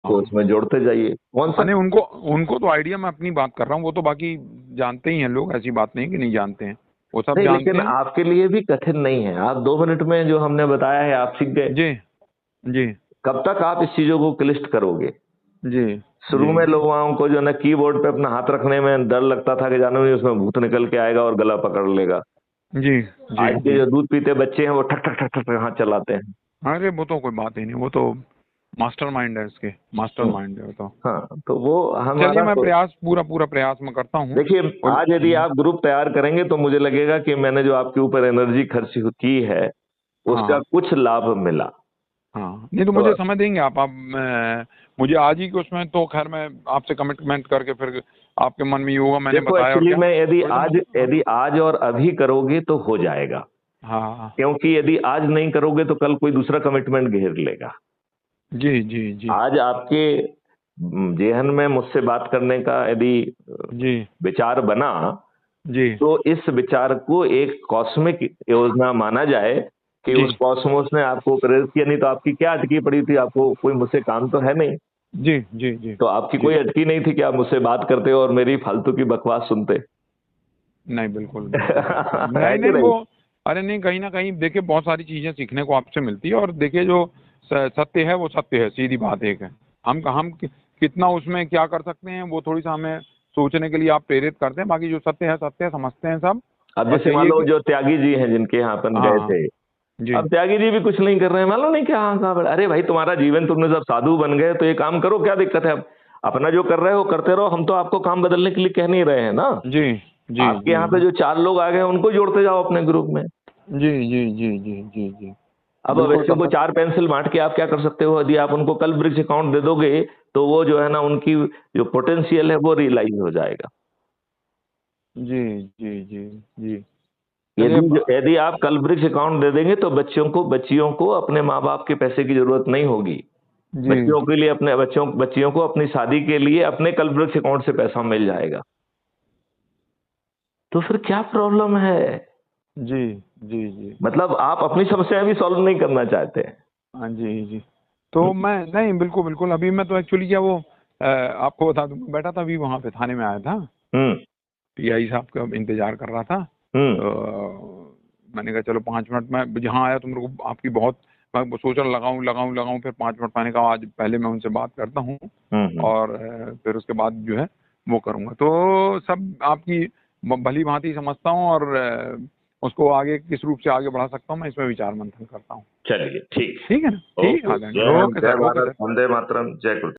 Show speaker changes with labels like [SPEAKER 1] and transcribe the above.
[SPEAKER 1] तो
[SPEAKER 2] हाँ
[SPEAKER 1] उसमें जोड़ते जाइए। कौन सा
[SPEAKER 2] नहीं, उनको उनको तो आइडिया, मैं अपनी बात कर रहा हूँ, वो तो बाकी जानते ही हैं लोग, ऐसी बात नहीं कि नहीं जानते हैं, वो सब
[SPEAKER 1] नहीं,
[SPEAKER 2] जानते
[SPEAKER 1] लेकिन
[SPEAKER 2] हैं।
[SPEAKER 1] आपके लिए भी कठिन नहीं है, आप 2 मिनट में जो हमने बताया है आप सीख गए।
[SPEAKER 2] जी जी
[SPEAKER 1] कब तक आप इस चीजों को क्लिष्ट करोगे?
[SPEAKER 2] जी जी
[SPEAKER 1] शुरू में लोगों को जो है ना कीबोर्ड पे अपना हाथ रखने में डर लगता था कि जानो नहीं उसमें भूत निकल के आएगा और गला पकड़ लेगा।
[SPEAKER 2] जी जी
[SPEAKER 1] आज के
[SPEAKER 2] जी।
[SPEAKER 1] जो दूध पीते बच्चे हैं वो ठक ठक ठक ठक हाथ चलाते हैं।
[SPEAKER 2] अरे वो तो कोई बात ही नहीं, वो तो मास्टरमाइंड है इसके,
[SPEAKER 1] हम्म,
[SPEAKER 2] मास्टरमाइंड है वो तो।
[SPEAKER 1] हाँ, तो वो
[SPEAKER 2] चलिए,
[SPEAKER 1] हमारा
[SPEAKER 2] मैं
[SPEAKER 1] तो
[SPEAKER 2] प्रयास, पूरा पूरा प्रयास मैं करता हूँ।
[SPEAKER 1] देखिए,
[SPEAKER 2] और
[SPEAKER 1] आज यदि आप ग्रुप तैयार करेंगे तो मुझे लगेगा कि मैंने जो आपके ऊपर एनर्जी खर्च की है उसका
[SPEAKER 2] हाँ
[SPEAKER 1] कुछ लाभ मिला।
[SPEAKER 2] हाँ, नहीं तो
[SPEAKER 1] तो
[SPEAKER 2] मुझे समय देंगे आप मुझे आज ही के उसमें तो खैर मैं आपसे कमिटमेंट करके फिर आपके मन में ये होगा मैंने
[SPEAKER 1] देखो,
[SPEAKER 2] बताया और
[SPEAKER 1] एक्चुअली
[SPEAKER 2] क्या,
[SPEAKER 1] में यदि
[SPEAKER 2] तो एकदम।
[SPEAKER 1] आज
[SPEAKER 2] हाँ
[SPEAKER 1] यदि आज और अभी करोगे तो हो जाएगा।
[SPEAKER 2] हाँ।
[SPEAKER 1] क्योंकि यदि आज नहीं करोगे तो कल कोई दूसरा कमिटमेंट घेर लेगा।
[SPEAKER 2] जी जी जी
[SPEAKER 1] आज आपके जेहन में मुझसे बात करने का यदि
[SPEAKER 2] जी
[SPEAKER 1] विचार बना
[SPEAKER 2] जी
[SPEAKER 1] तो इस विचार को एक कॉस्मिक योजना माना जाए कि
[SPEAKER 2] जी
[SPEAKER 1] उस कॉस्मोस ने आपको प्रेरित किया, नहीं तो आपकी क्या अटकी पड़ी थी, आपको कोई मुझसे काम तो है नहीं।
[SPEAKER 2] जी जी जी
[SPEAKER 1] तो आपकी
[SPEAKER 2] जी।
[SPEAKER 1] कोई अटकी नहीं थी कि आप मुझसे बात करते हो और मेरी फालतू की बकवास सुनते।
[SPEAKER 2] नहीं, बिल्कुल बिल्कुल बिल्कुल,
[SPEAKER 1] है
[SPEAKER 2] नहीं
[SPEAKER 1] कि
[SPEAKER 2] नहीं
[SPEAKER 1] नहीं?
[SPEAKER 2] वो, अरे नहीं, कहीं ना कहीं देखिए बहुत सारी चीजें सीखने को आपसे मिलती है, और देखिए जो सत्य है वो सत्य है, सीधी बात एक है। हम कितना उसमें क्या कर सकते हैं वो थोड़ी सा हमें सोचने के लिए आप प्रेरित करते हैं, बाकी जो सत्य है समझते हैं सब।
[SPEAKER 1] अब
[SPEAKER 2] बस
[SPEAKER 1] जैसे मान
[SPEAKER 2] यही है
[SPEAKER 1] लो
[SPEAKER 2] कि
[SPEAKER 1] जो त्यागी जी हैं जिनके यहाँ अपन
[SPEAKER 2] हाँ
[SPEAKER 1] गए
[SPEAKER 2] हाँ
[SPEAKER 1] थे,
[SPEAKER 2] जी
[SPEAKER 1] अब त्यागी जी भी कुछ नहीं कर रहे हैं, मालूम नहीं क्या कहाँ बड़े। अरे भाई, तुम्हारा जीवन, तुमने जब साधु बन गए तो ये काम करो, क्या दिक्कत है? अब अपना जो कर रहे हो करते रहो, हम तो आपको काम बदलने के लिए कह नहीं रहे हैं ना।
[SPEAKER 2] जी जी
[SPEAKER 1] आपके
[SPEAKER 2] जी
[SPEAKER 1] यहाँ पे जो 4 लोग आ गए उनको जोड़ते जाओ अपने ग्रुप में।
[SPEAKER 2] जी जी जी जी जी जी।
[SPEAKER 1] अब
[SPEAKER 2] बिल्कुल
[SPEAKER 1] अवश्यों
[SPEAKER 2] कर
[SPEAKER 1] को
[SPEAKER 2] सकते।
[SPEAKER 1] 4 पेंसिल बांट के आप क्या कर सकते हो, यदि आप उनको कल ब्रिज अकाउंट दे दोगे तो वो जो है ना उनकी जो पोटेंशियल है वो रियलाइज हो जाएगा।
[SPEAKER 2] जी जी जी जी। चलिए
[SPEAKER 1] यदि आप कल ब्रिज अकाउंट दे देंगे तो बच्चियों को अपने माँ बाप के पैसे की जरूरत नहीं होगी।
[SPEAKER 2] जी
[SPEAKER 1] बच्चियों के लिए, अपने बच्चियों को अपनी शादी के लिए अपने कल ब्रिज अकाउंट से पैसा मिल जाएगा। तो फिर क्या प्रॉब्लम है?
[SPEAKER 2] जी जी जी।
[SPEAKER 1] मतलब आप अपनी समस्याएं भी सॉल्व नहीं करना चाहते हैं।
[SPEAKER 2] हाँ जी जी। तो मैं नहीं, बिल्कुल बिल्कुल, अभी मैं तो एक्चुअली क्या वो आपको बता दूं, मैं बैठा था अभी वहाँ पे थाने में आया था,
[SPEAKER 1] हम्म
[SPEAKER 2] पीआई साहब का इंतजार कर रहा था।
[SPEAKER 1] हम्म
[SPEAKER 2] तो मैंने कहा चलो 5 मिनट में जहाँ आया तो मेरे को आपकी बहुत, मैं सोचा लगाऊं लगाऊं लगाऊं, फिर 5 मिनट मैंने कहा आज पहले मैं उनसे बात करता हूँ,
[SPEAKER 1] हम्म।
[SPEAKER 2] और फिर उसके बाद जो है वो करूँगा, तो सब आपकी भली भांति समझता हूँ, और उसको आगे किस रूप से आगे बढ़ा सकता हूँ मैं इसमें विचार मंथन करता हूँ।
[SPEAKER 1] चलिए, ठीक।
[SPEAKER 2] ठीक है ना, ठीक है
[SPEAKER 1] ओके,
[SPEAKER 2] आदरणीय,
[SPEAKER 1] जय हिंद,
[SPEAKER 2] ओके
[SPEAKER 1] जय
[SPEAKER 2] sir, okay
[SPEAKER 1] Bharat,
[SPEAKER 2] sir.
[SPEAKER 1] Vande Mataram, जय गुरु।